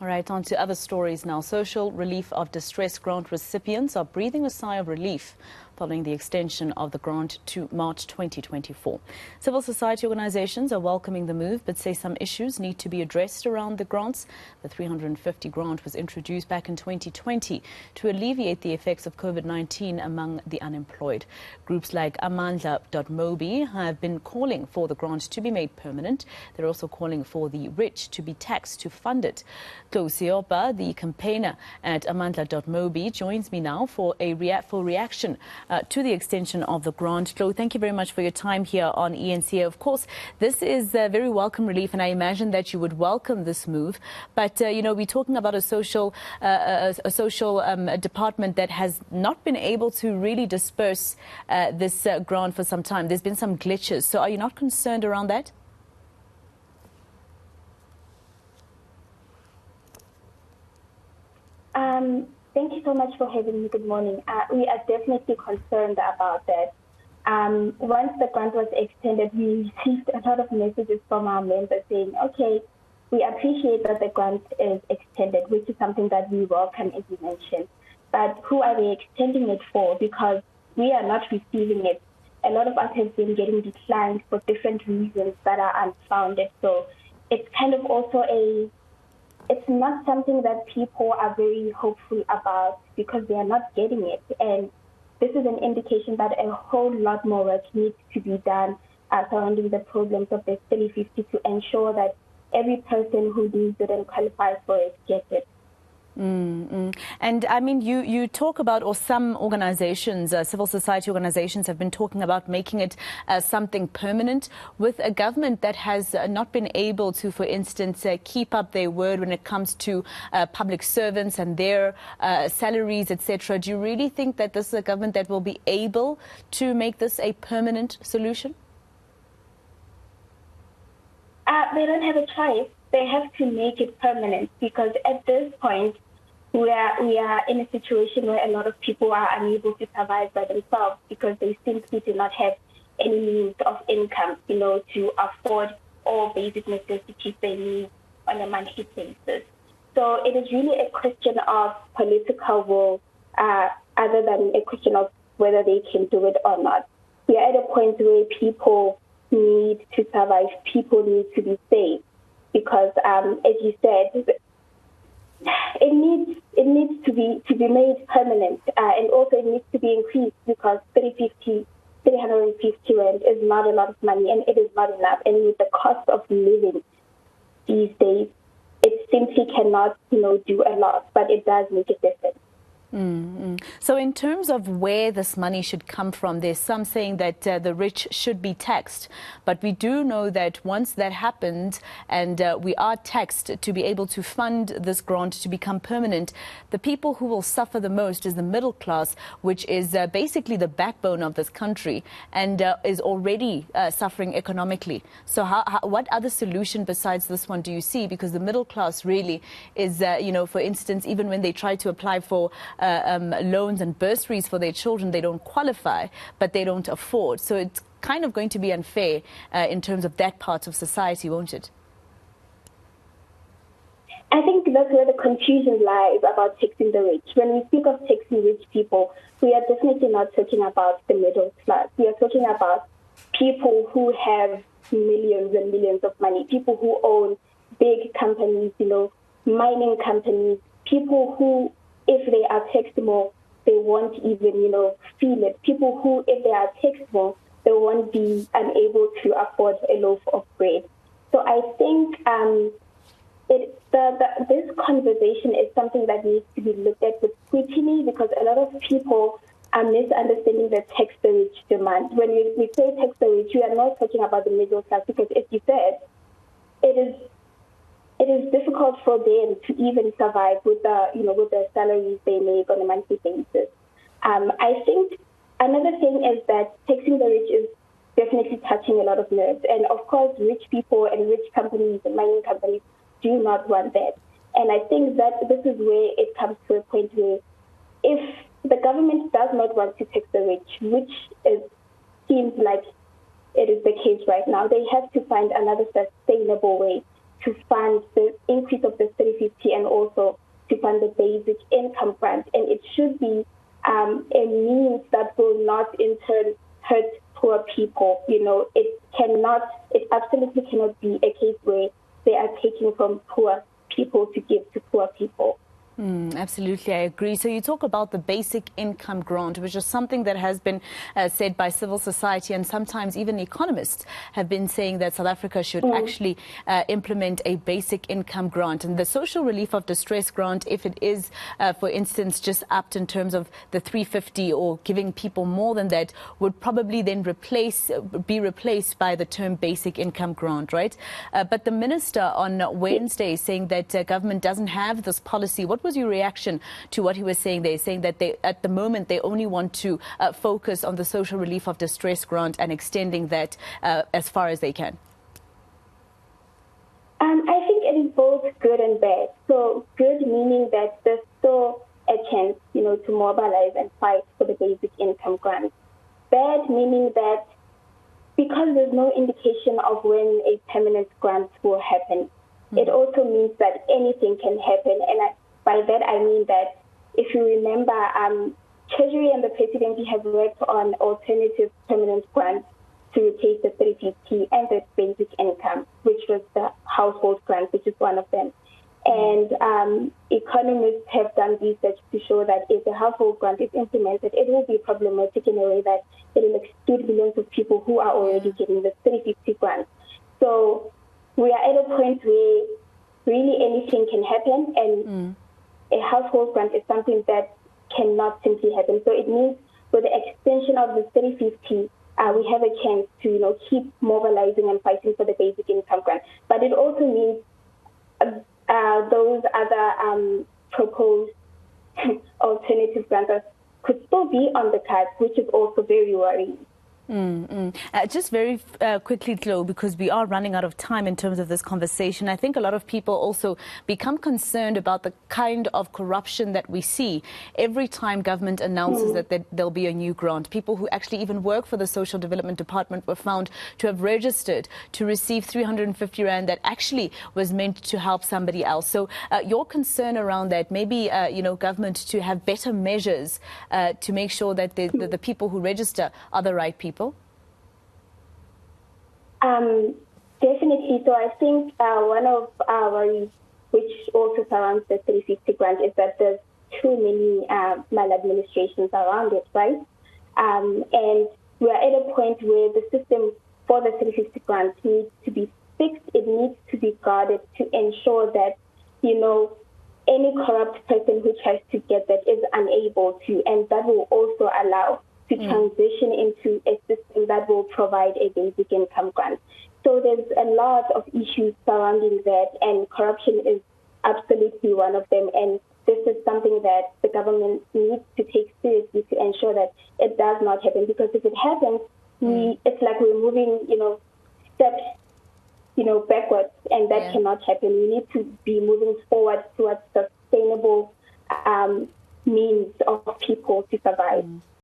All right, on to other stories now. Social relief of distress grant recipients are breathing a sigh of relief following the extension of the grant to March 2024. Civil society organizations are welcoming the move, but say some issues need to be addressed around the grants. The 350 grant was introduced back in 2020 to alleviate the effects of COVID-19 among the unemployed. Groups like Amandla.Mobi have been calling for the grant to be made permanent. They're also calling for the rich to be taxed to fund it. Tlou Seopa, the campaigner at Amandla.Mobi, joins me now for a reaction to the extension of the grant. Tlou, thank you very much for your time here on eNCA. Of course, this is very welcome relief, and I imagine that you would welcome this move. But, we're talking about a social department that has not been able to really disperse this grant for some time. There's been some glitches. So are you not concerned around that? Thank you so much for having me. Good morning. We are definitely concerned about that. Once the grant was extended, we received a lot of messages from our members saying, okay, we appreciate that the grant is extended, which is something that we welcome, as you mentioned. But who are they extending it for? Because we are not receiving it. A lot of us have been getting declined for different reasons that are unfounded. So it's kind of also it's not something that people are very hopeful about because they are not getting it. And this is an indication that a whole lot more work needs to be done surrounding the problems of the 350 to ensure that every person who needs it and qualifies for it gets it. And I mean, you talk about, or some organizations, civil society organizations have been talking about making it something permanent with a government that has not been able to, for instance, keep up their word when it comes to public servants and their salaries, etc. Do you really think that this is a government that will be able to make this a permanent solution? They don't have a choice. They have to make it permanent because at this point, we are in a situation where a lot of people are unable to survive by themselves because they simply do not have any means of income, to afford all basic necessities they need on a monthly basis. So it is really a question of political will, other than a question of whether they can do it or not. We are at a point where people need to survive, people need to be safe because, as you said, it needs to be made permanent, and also it needs to be increased because 350 rand is not a lot of money, and it is not enough. And with the cost of living these days, it simply cannot, do a lot, but it does make a difference. So in terms of where this money should come from, there's some saying that the rich should be taxed. But we do know that once that happens and we are taxed to be able to fund this grant to become permanent, the people who will suffer the most is the middle class, which is basically the backbone of this country and is already suffering economically. So what other solution besides this one do you see? Because the middle class really is, for instance, even when they try to apply for loans and bursaries for their children, they don't qualify, but they don't afford. So it's kind of going to be unfair in terms of that part of society, won't it? I think that's where the confusion lies about taxing the rich. When we speak of taxing rich people, we are definitely not talking about the middle class. We are talking about people who have millions and millions of money, people who own big companies, mining companies, people who, if they are taxed more, they won't even, feel it. People who, if they are taxed more, they won't be unable to afford a loaf of bread. So I think this conversation is something that needs to be looked at with scrutiny because a lot of people are misunderstanding the tax the rich demand. When we say tax the rich, we are not talking about the middle class because, as you said, it is difficult for them to even survive with the salaries they make on a monthly basis. I think another thing is that taxing the rich is definitely touching a lot of nerves. And of course, rich people and rich companies and mining companies do not want that. And I think that this is where it comes to a point where if the government does not want to tax the rich, which seems like it is the case right now, they have to find another sustainable way to fund the increase of the 350 and also to fund the basic income grant. And it should be a means that will not in turn hurt poor people. It absolutely cannot be a case where they are taking from poor people to give to poor people. Absolutely, I agree. So you talk about the basic income grant, which is something that has been said by civil society, and sometimes even economists have been saying that South Africa should actually implement a basic income grant. And the social relief of distress grant, if it is, for instance, just upped in terms of the 350 or giving people more than that, would probably then be replaced by the term basic income grant, right? But the minister on Wednesday is saying that government doesn't have this policy. What was your reaction to what he was saying there, saying that at the moment they only want to focus on the social relief of distress grant and extending that as far as they can? I think it is both good and bad. So good meaning that there's still a chance, to mobilize and fight for the basic income grant. Bad meaning that because there's no indication of when a permanent grant will happen, it also means that anything can happen. And by that, I mean that if you remember, Treasury and the Presidency have worked on alternative permanent grants to replace the 350 and the basic income, which was the household grant, which is one of them. And economists have done research to show that if the household grant is implemented, it will be problematic in a way that it will exclude millions of people who are already getting the 350 grant. So we are at a point where really anything can happen, and a household grant is something that cannot simply happen. So it means with the extension of the 350, we have a chance to keep mobilizing and fighting for the basic income grant. But it also means those other proposed alternative grants could still be on the cards, which is also very worrying. Just very quickly, Tlou, because we are running out of time in terms of this conversation. I think a lot of people also become concerned about the kind of corruption that we see every time government announces that there'll be a new grant. People who actually even work for the Social Development Department were found to have registered to receive 350 Rand that actually was meant to help somebody else. So your concern around that, maybe, government to have better measures to make sure that the people who register are the right people? Definitely. So I think one of our worries, which also surrounds the 350 grant, is that there's too many maladministrations around it, right? And we are at a point where the system for the 350 grant needs to be fixed. It needs to be guarded to ensure that, any corrupt person who tries to get that is unable to, and that will also allow to transition into a system that will provide a basic income grant. So there's a lot of issues surrounding that, and corruption is absolutely one of them. And this is something that the government needs to take seriously to ensure that it does not happen. Because if it happens, it's like we're moving, steps, backwards, and that cannot happen. We need to be moving forward towards sustainable means of people to survive.